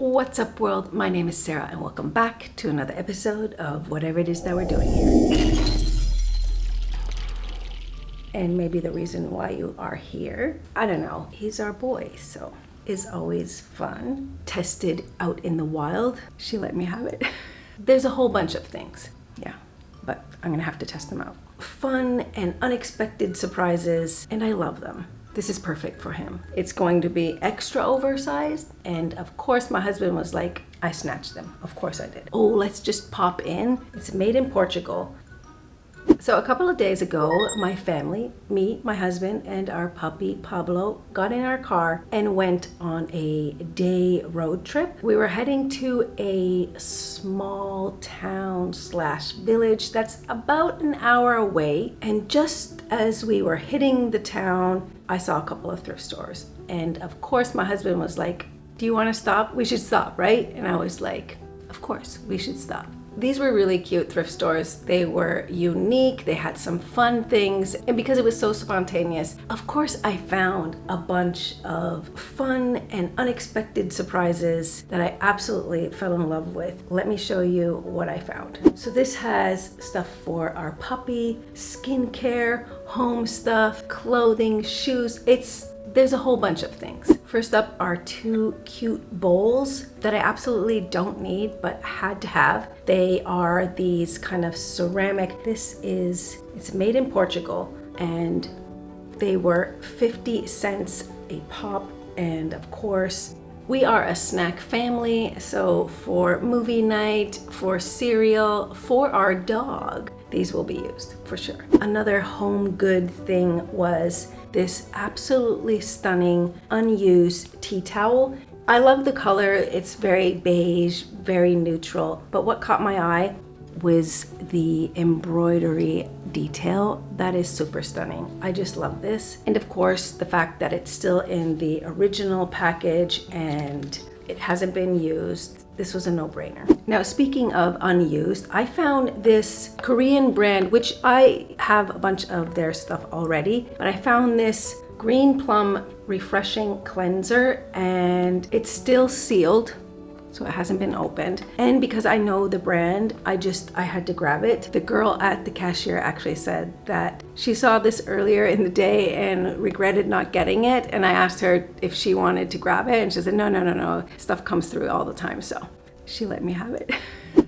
What's up, world? My name is Sarah and welcome back to another episode of whatever it is that we're doing here. And maybe the reason why you are here, I don't know, he's our boy, so it's always fun. Tested out in the wild. She let me have it. There's a whole bunch of things, yeah, but I'm gonna have to test them out. Fun and unexpected surprises, and I love them. This is perfect for him. It's going to be extra oversized, and of course my husband was like, I snatched them. Of course I did. Oh, let's just pop in. It's made in Portugal. So a couple of days ago, my family, me, my husband, and our puppy Pablo got in our car and went on a day road trip. We were heading to a small town / village that's about an hour away. And just as we were hitting the town, I saw a couple of thrift stores. And of course, my husband was like, do you want to stop? We should stop, right? And I was like, of course, we should stop. These were really cute thrift stores. They were unique. They had some fun things. And because it was so spontaneous, of course, I found a bunch of fun and unexpected surprises that I absolutely fell in love with. Let me show you what I found. So this has stuff for our puppy, skincare, home stuff, clothing, shoes. There's a whole bunch of things. First up are two cute bowls that I absolutely don't need but had to have. They are these kind of ceramic. It's made in Portugal and they were 50 cents a pop. And of course, we are a snack family. So for movie night, for cereal, for our dog, these will be used for sure. Another home good thing was this absolutely stunning unused tea towel. I love the color. It's very beige, very neutral. But what caught my eye was the embroidery detail. That is super stunning. I just love this. And of course, the fact that it's still in the original package and it hasn't been used. This was a no-brainer. Now, speaking of unused, I found this Korean brand, which I have a bunch of their stuff already, but I found this Green Plum Refreshing Cleanser and it's still sealed, so it hasn't been opened. And because I know the brand, I had to grab it. The girl at the cashier actually said that she saw this earlier in the day and regretted not getting it. And I asked her if she wanted to grab it and she said, no, stuff comes through all the time. So she let me have it.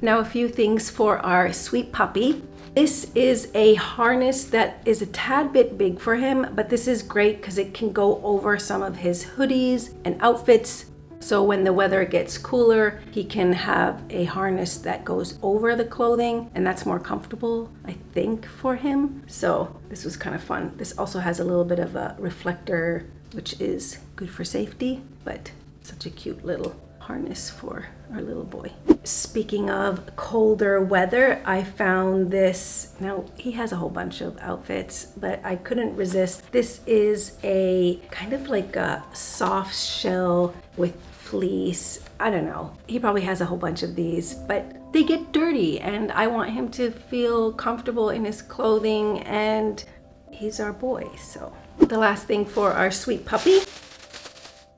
Now a few things for our sweet puppy. This is a harness that is a tad bit big for him, but this is great because it can go over some of his hoodies and outfits. So when the weather gets cooler, he can have a harness that goes over the clothing and that's more comfortable, I think, for him. So this was kind of fun. This also has a little bit of a reflector, which is good for safety, but such a cute little harness for our little boy. Speaking of colder weather, I found this. Now he has a whole bunch of outfits, but I couldn't resist. This is a kind of like a soft shell with fleece. I don't know. He probably has a whole bunch of these, but they get dirty and I want him to feel comfortable in his clothing and he's our boy. So the last thing for our sweet puppy,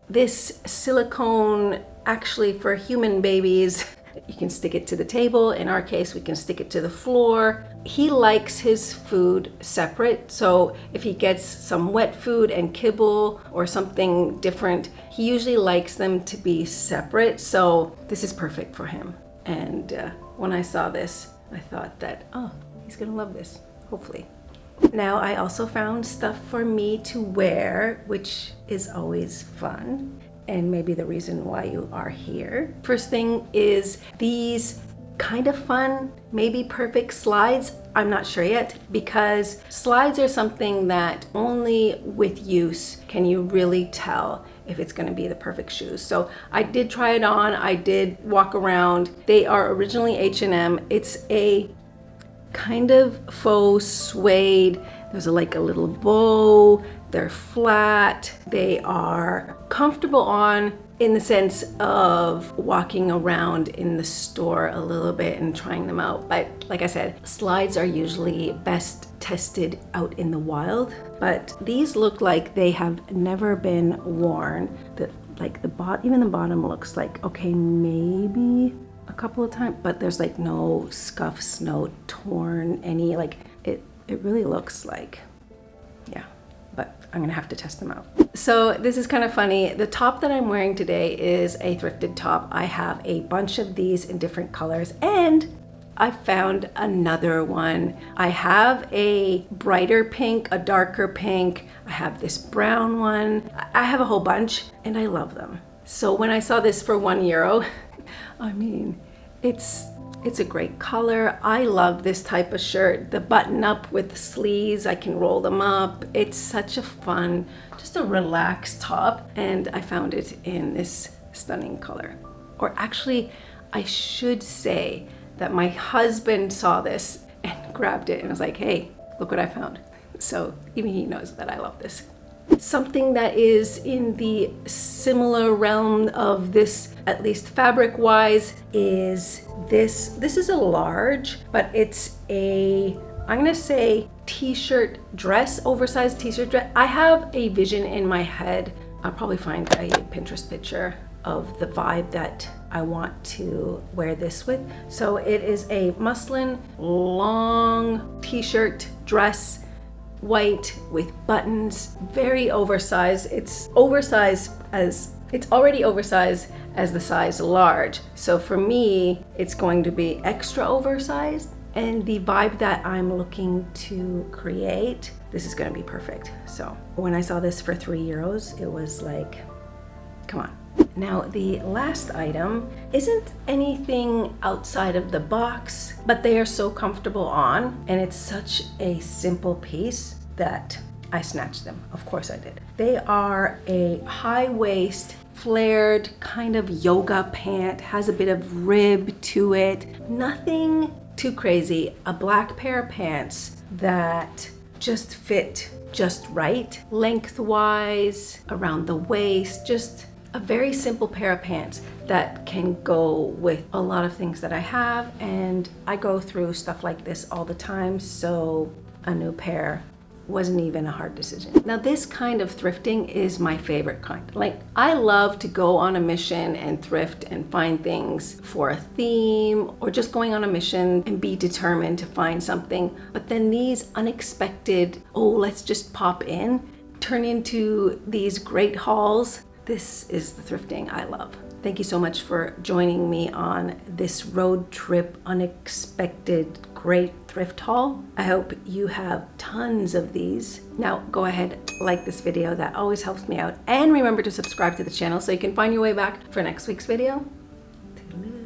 this silicone, actually for human babies, you can stick it to the table. In our case, we can stick it to the floor. He likes his food separate. So if he gets some wet food and kibble or something different, he usually likes them to be separate. So this is perfect for him. And when I saw this, I thought that, oh, he's gonna love this, hopefully. Now I also found stuff for me to wear, which is always fun. And maybe the reason why you are here. First thing is these kind of fun, maybe perfect slides. I'm not sure yet, because slides are something that only with use can you really tell if it's going to be the perfect shoes. So I did try it on. I did walk around. They are originally H&M. It's a kind of faux suede. There's like a little bow. They're flat. They are comfortable on in the sense of walking around in the store a little bit and trying them out. But like I said, slides are usually best tested out in the wild, but these look like they have never been worn. like even the bottom looks like, okay, maybe a couple of times, but there's like no scuffs, no torn, any, like it really looks like, yeah, but I'm gonna have to test them out. So this is kind of funny. The top that I'm wearing today is a thrifted top. I have a bunch of these in different colors, and I found another one. I have a brighter pink, a darker pink. I have this brown one. I have a whole bunch and I love them. So when I saw this for €1, I mean, it's a great color. I love this type of shirt. The button up with the sleeves, I can roll them up. It's such a fun, just a relaxed top. And I found it in this stunning color. Or actually, I should say that my husband saw this and grabbed it and was like, hey, look what I found. So even he knows that I love this. Something that is in the similar realm of this, at least fabric wise, is this. This is a large, but it's a, I'm gonna say t-shirt dress, oversized t-shirt dress. I have a vision in my head. I'll probably find a Pinterest picture of the vibe that I want to wear this with. So it is a muslin long t-shirt dress, white with buttons, very oversized. It's already oversized as the size large. So for me, it's going to be extra oversized, and the vibe that I'm looking to create, this is gonna be perfect. So when I saw this for €3, it was like, come on. Now the last item isn't anything outside of the box, but they are so comfortable on, and it's such a simple piece that I snatched them. Of course I did. They are a high waist, flared kind of yoga pant, has a bit of rib to it. Nothing too crazy. A black pair of pants that just fit just right, lengthwise, around the waist, just a very simple pair of pants that can go with a lot of things that I have, and I go through stuff like this all the time, so a new pair wasn't even a hard decision. Now this kind of thrifting is my favorite kind. Like, I love to go on a mission and thrift and find things for a theme, or just going on a mission and be determined to find something. But then these unexpected, oh, let's just pop in, turn into these great hauls. This is the thrifting I love. Thank you so much for joining me on this road trip, unexpected, great thrift haul. I hope you have tons of these. Now go ahead, like this video, that always helps me out. And remember to subscribe to the channel so you can find your way back for next week's video. Toodaloo.